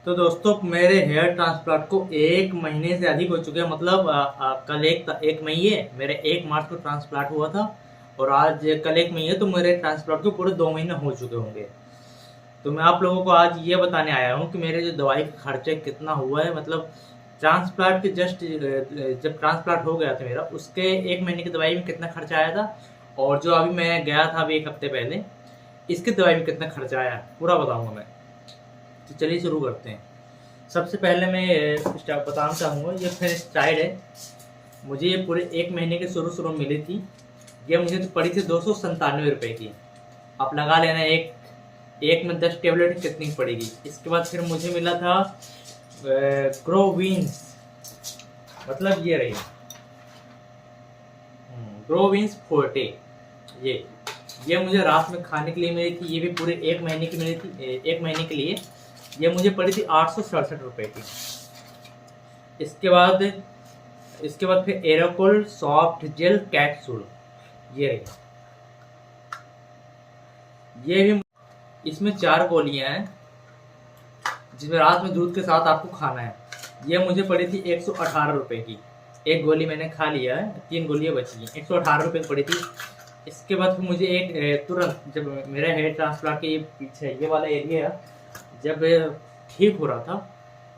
तो दोस्तों मेरे हेयर ट्रांसप्लांट को 1 महीने से अधिक हो चुके हैं। मतलब कल एक मई है, मेरे 1 मार्च को ट्रांसप्लांट हुआ था और आज कल 1 मई है, तो मेरे ट्रांसप्लांट को पूरे 2 महीने हो चुके होंगे। तो मैं आप लोगों को आज ये बताने आया हूँ कि मेरे जो दवाई का खर्चा कितना हुआ है। मतलब ट्रांसप्लांट के जस्ट जब ट्रांसप्लांट हो गया था मेरा, उसके 1 महीने की दवाई में कितना खर्चा आया था, और जो अभी मैं गया था अभी 1 हफ्ते पहले, इसकी दवाई में कितना खर्चा आया पूरा बताऊंगा मैं। तो चलिए शुरू करते हैं। सबसे पहले मैं बताना चाहूँगा, ये फेनिस्टाइड है। मुझे ये पूरे 1 महीने के शुरू शुरू में मिली थी। ये मुझे तो पड़ी थी 297 रुपये की। आप लगा लेना एक एक में 10 टेबलेट कितनी पड़ेगी। इसके बाद फिर मुझे मिला था ग्रोविन्स, मतलब ये रही ग्रोविन्स फोर्टे। ये मुझे रात में खाने के लिए मिली थी। ये भी पूरे 1 महीने की मिली थी। 1 महीने के लिए ये मुझे पड़ी थी 867 रुपये की। इसके बाद फिर एरोकोल सॉफ्ट जेल कैप्सूल, ये रही। ये भी, इसमें 4 गोलियां हैं जिसमें रात में दूध के साथ आपको खाना है। ये मुझे पड़ी थी 118 रुपये की। एक गोली मैंने खा लिया है, 3 गोलियां बची हैं, 118 रुपये की पड़ी थी। इसके बाद फिर मुझे तुरंत जब मेरा हेयर ट्रांसप्लांट के ये पीछे ये वाला एरिया जब ठीक हो रहा था,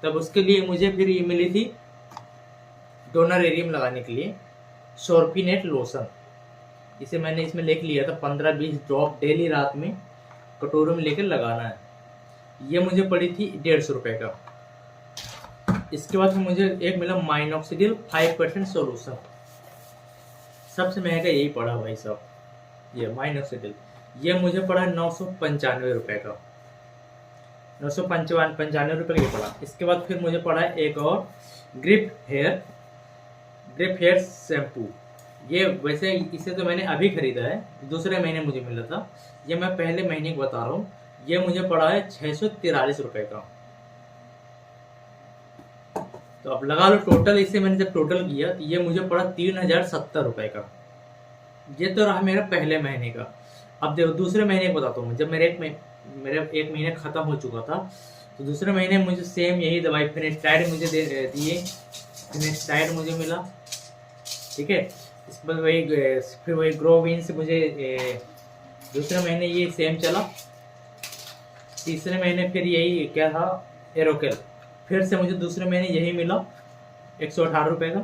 तब उसके लिए मुझे फिर ये मिली थी डोनर एरिया में लगाने के लिए शॉर्पिनेट लोशन। इसे मैंने इसमें लिख लिया था 15-20 ड्रॉप डेली रात में कटोरों में लेकर लगाना है। ये मुझे पड़ी थी 150 रुपये का। इसके बाद फिर मुझे एक मिला माइनॉक्सिडिल 5% सोल्यूशन। सबसे महंगा यही पड़ा भाई साहब, ये माइनॉक्सिडिल। ये मुझे पड़ा 995 रुपये का, 995 रुपये का ये पड़ा। इसके बाद फिर मुझे पड़ा एक और ग्रिप हेयर शैम्पू। ये वैसे इसे तो मैंने अभी खरीदा है, दूसरे महीने मुझे मिला था। ये मैं पहले महीने को बता रहा हूँ। ये मुझे पड़ा है 643 रुपये का। तो अब लगा लो टोटल, इसे मैंने जब टोटल किया तो ये मुझे पड़ा 3070 रुपये का। ये तो रहा मेरा पहले महीने का। अब देखो दूसरे महीने को बताता हूँ। जब मेरा एक महीने खत्म हो चुका था, तो दूसरे महीने मुझे सेम यही दवाई फिनिस्टाइड मुझे दिए। फिनिस्टाइड मुझे मिला, ठीक है। इसके बाद फिर वही ग्रोविन से मुझे दूसरे महीने ये सेम चला। तीसरे महीने फिर यही क्या था, एरोकेल। फिर से मुझे दूसरे महीने यही मिला 118 रुपये का।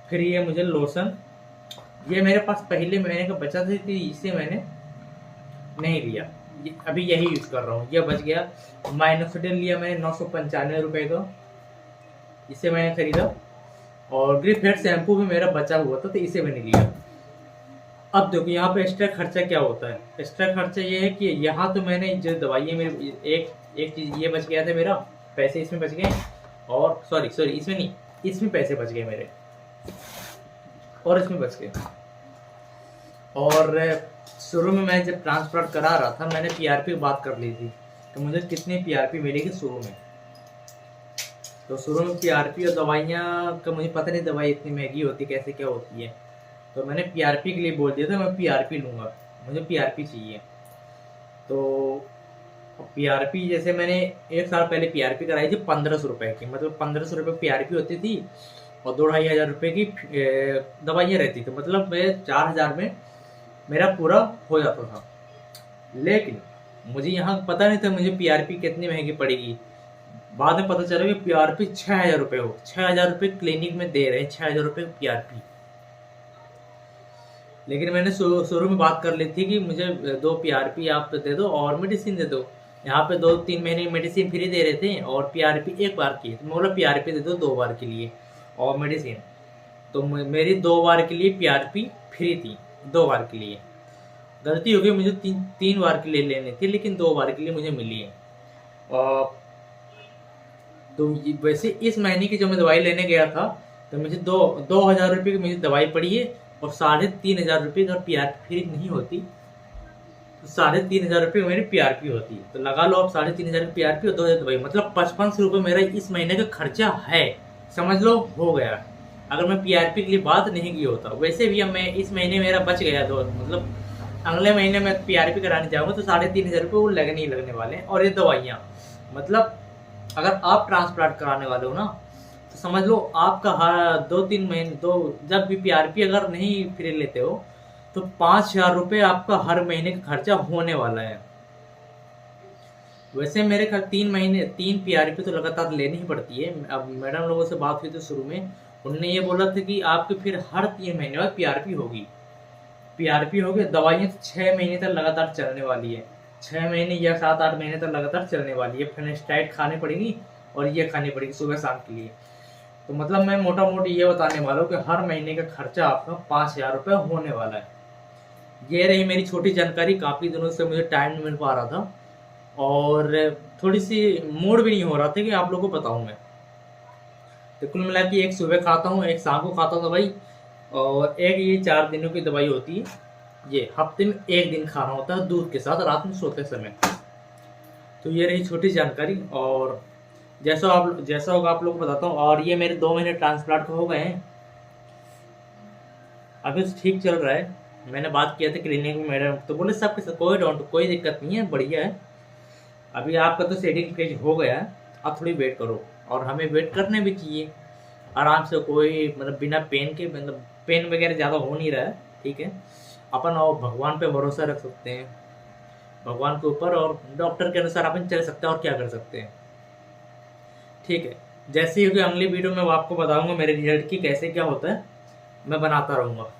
फिर ये मुझे लोशन, ये मेरे पास पहले महीने का बचा था, इसे मैंने नहीं लिया। अभी यही यूज़ कर रहा हूँ, ये बच गया। माइनॉक्सिडिल लिया मैंने 995 रुपये का, इसे मैंने खरीदा। और ग्रिप हेयर शैम्पू भी मेरा बचा हुआ था, तो इसे मैंने लिया। अब देखो यहाँ पे एक्स्ट्रा खर्चा क्या होता है। एक्स्ट्रा खर्चा ये है कि यहाँ तो मैंने जो दवाई है मेरी, एक चीज़ ये बच गया था, मेरा पैसे इसमें बच गए। और सॉरी इसमें नहीं, इसमें पैसे बच गए मेरे, और इसमें बच गए। और शुरू में मैं जब ट्रांसप्लांट करा रहा था, मैंने पीआरपी की बात कर ली थी तो मुझे कितनी पीआरपी मिलेगी शुरू में। तो शुरू में पीआरपी और दवाइयाँ का मुझे पता नहीं, दवाई इतनी महंगी होती कैसे क्या होती है। तो मैंने पीआरपी के लिए बोल दिया था मैं पीआरपी लूँगा, मुझे पीआरपी चाहिए। तो पीआरपी जैसे मैंने 1 साल पहले पीआरपी कराई थी 1500 रुपये की, मतलब 1500 रुपये पीआरपी होती थी और 2-2,500 रुपये की दवाइयाँ रहती थी। मतलब मैं 4000 में मेरा पूरा हो जाता था। लेकिन मुझे यहाँ पता नहीं था मुझे पीआरपी कितनी महंगी पड़ेगी। बाद में पता चला कि पीआरपी 6000 रुपये हो, 6000 रुपये क्लिनिक में दे रहे हैं, 6000 रुपये पीआरपी। लेकिन मैंने शुरू में बात कर ली थी कि मुझे 2 पीआरपी आप दे दो और मेडिसिन दे दो। यहाँ पे 2-3 महीने मेडिसिन फ्री दे रहे थे और पीआरपी 1 बार की, तो बोला पीआरपी दे दो 2 बार के लिए और मेडिसिन। तो मेरी 2 बार के लिए पीआरपी फ्री थी, 2 बार के लिए। गलती हो गई, मुझे 3 बार के लिए लेनी थी, लेकिन 2 बार के लिए मुझे मिली है। तो वैसे इस महीने की जो मैं दवाई लेने गया था, तो मुझे 2,000 रुपये की मुझे दवाई पड़ी है और 3500 रुपये अगर पीआरपी फ्री नहीं होती तो 3500 रुपये मेरी पीआरपी होती। तो लगा लो आप 3500 की पीआरपी और 2000 दवाई, मतलब 5500 रुपये मेरा इस महीने का खर्चा है, समझ लो हो गया। अगर मैं पीआरपी के लिए बात नहीं किया होता। वैसे भी अब मैं इस महीने मेरा बच गया, तो मतलब अगले महीने में पीआरपी कराने जाऊंगा तो 3500 रुपये वो लगने ही लगने वाले हैं। और ये दवाइयाँ मतलब अगर आप ट्रांसप्लांट कराने वाले हो ना, तो समझ लो आपका हर 2-3 महीने दो जब भी पीआरपी अगर नहीं फ्री लेते हो, तो 5,000 रुपये आपका हर महीने का खर्चा होने वाला है। वैसे मेरे ख्याल 3 महीने 3 पीआरपी तो लगातार लेनी ही पड़ती है। अब मैडम लोगों से बात हुई थी शुरू में, उन्होंने ये बोला था कि आपके फिर हर 3 महीने बाद पीआरपी होगी। पीआरपी होगी, दवाइयाँ 6 महीने तक लगातार चलने वाली है। 6 महीने या 7-8 महीने तक लगातार चलने वाली है। फिनेस्टाइड खानी पड़ेगी और ये खानी पड़ेगी सुबह शाम के लिए। तो मतलब मैं मोटा मोटी ये बताने वाला हूँ कि हर महीने का खर्चा आपका 5,000 रुपये होने वाला है। ये रही मेरी छोटी जानकारी। काफ़ी दिनों से मुझे टाइम नहीं मिल पा रहा था और थोड़ी सी मूड भी नहीं हो रहा था कि आप लोगों को बताऊं मैं। तो कुल मिला के एक सुबह खाता हूँ, एक शाम को खाता हूँ दवाई, और एक ये 4 दिनों की दवाई होती है। ये हफ्ते में एक दिन खाना होता है दूध के साथ रात में सोते समय। तो ये रही छोटी जानकारी। और जैसा होगा आप लोग को बताता हूँ। और ये मेरे 2 महीने ट्रांसप्लांट को हो गए हैं, अभी ठीक चल रहा है। मैंने बात किया था क्लिनिक में, मैडम तो बोले सबके साथ कोई दिक्कत नहीं है, बढ़िया है। अभी आपका तो सेटिंग फेज हो गया है, आप थोड़ी वेट करो। और हमें वेट करने भी चाहिए आराम से, कोई मतलब बिना पेन के, मतलब पेन वगैरह ज़्यादा हो नहीं रहा है, ठीक है। अपन और भगवान पे भरोसा रख सकते हैं, भगवान के ऊपर, और डॉक्टर के अनुसार अपन चल सकते हैं और क्या कर सकते हैं, ठीक है। जैसे ही होगी अगली वीडियो में आपको बताऊंगा मेरे रिजल्ट की कैसे क्या होता है, मैं बनाता रहूँगा।